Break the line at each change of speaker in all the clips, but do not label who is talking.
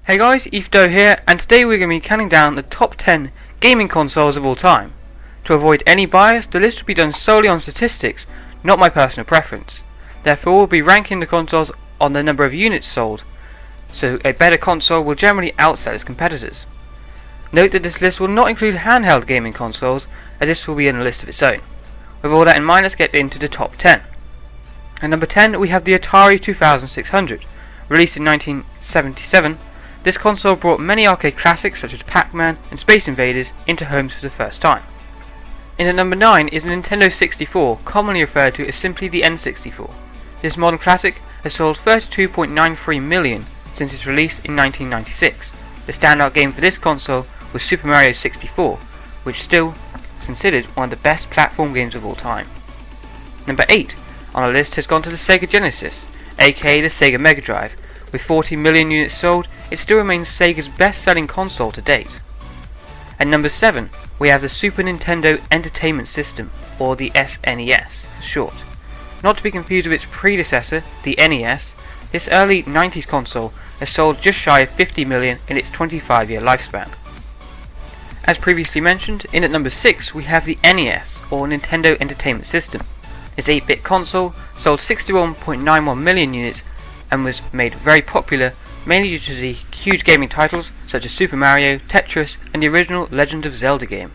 Hey guys, EthDo here, and today we're going to be counting down the top 10 gaming consoles of all time. To avoid any bias, the list will be done solely on statistics, not my personal preference. Therefore, we'll be ranking the consoles on the number of units sold, so a better console will generally outsell its competitors. Note that this list will not include handheld gaming consoles, as this will be in a list of its own. With all that in mind, let's get into the top 10. At number 10 we have the Atari 2600. Released in 1977, this console brought many arcade classics such as Pac-Man and Space Invaders into homes for the first time. In at number 9 is a Nintendo 64, commonly referred to as simply the N64. This modern classic has sold 32.93 million since its release in 1996. The standout game for this console was Super Mario 64, which is still considered one of the best platform games of all time. Number 8 on our list has gone to the Sega Genesis, aka the Sega Mega Drive. With 40 million units sold, it still remains Sega's best-selling console to date. At number 7, we have the Super Nintendo Entertainment System, or the SNES for short. Not to be confused with its predecessor, the NES, this early 90s console has sold just shy of 50 million in its 25-year lifespan. As previously mentioned, in at number 6 we have the NES, or Nintendo Entertainment System. This 8-bit console sold 61.91 million units and was made very popular mainly due to the huge gaming titles such as Super Mario, Tetris and the original Legend of Zelda game.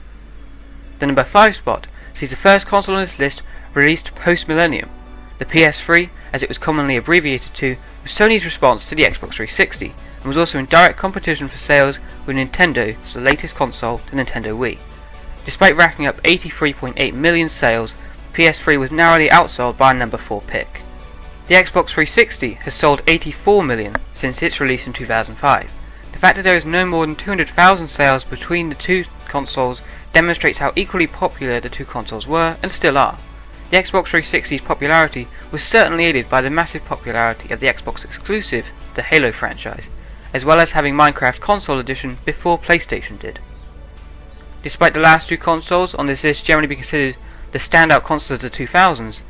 The number 5 spot sees the first console on this list released post-millennium. The PS3, as it was commonly abbreviated to, was Sony's response to the Xbox 360 and was also in direct competition for sales with Nintendo's latest console, the Nintendo Wii. Despite racking up 83.8 million sales, PS3 was narrowly outsold by a number 4 pick. The Xbox 360 has sold 84 million since its release in 2005. The fact that there is no more than 200,000 sales between the two consoles demonstrates how equally popular the two consoles were and still are. The Xbox 360's popularity was certainly aided by the massive popularity of the Xbox exclusive, the Halo franchise, as well as having Minecraft Console Edition before PlayStation did. Despite the last two consoles on this list generally being considered the standout consoles of the 2000s,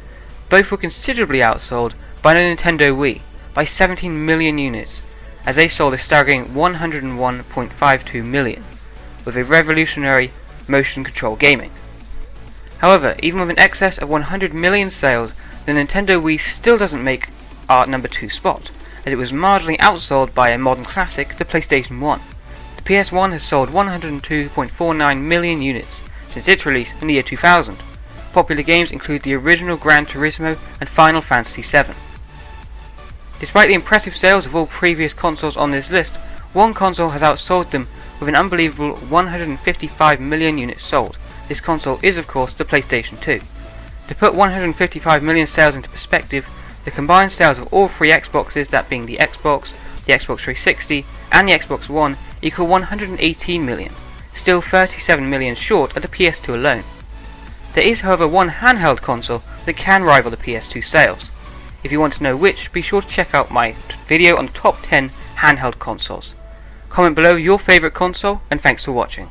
both were considerably outsold by the Nintendo Wii by 17 million units, as they sold a staggering 101.52 million, with a revolutionary motion control gaming. However, even with an excess of 100 million sales, the Nintendo Wii still doesn't make our number 2 spot, as it was marginally outsold by a modern classic, the PlayStation 1. The PS1 has sold 102.49 million units since its release in the year 2000. Popular games include the original Gran Turismo and Final Fantasy VII. Despite the impressive sales of all previous consoles on this list, one console has outsold them with an unbelievable 155 million units sold. This console is of course the PlayStation 2. To put 155 million sales into perspective, the combined sales of all three Xboxes, that being the Xbox 360 and the Xbox One, equal 118 million, still 37 million short of the PS2 alone. There is however one handheld console that can rival the PS2 sales. If you want to know which, be sure to check out my video on the top 10 handheld consoles. Comment below your favourite console, and thanks for watching.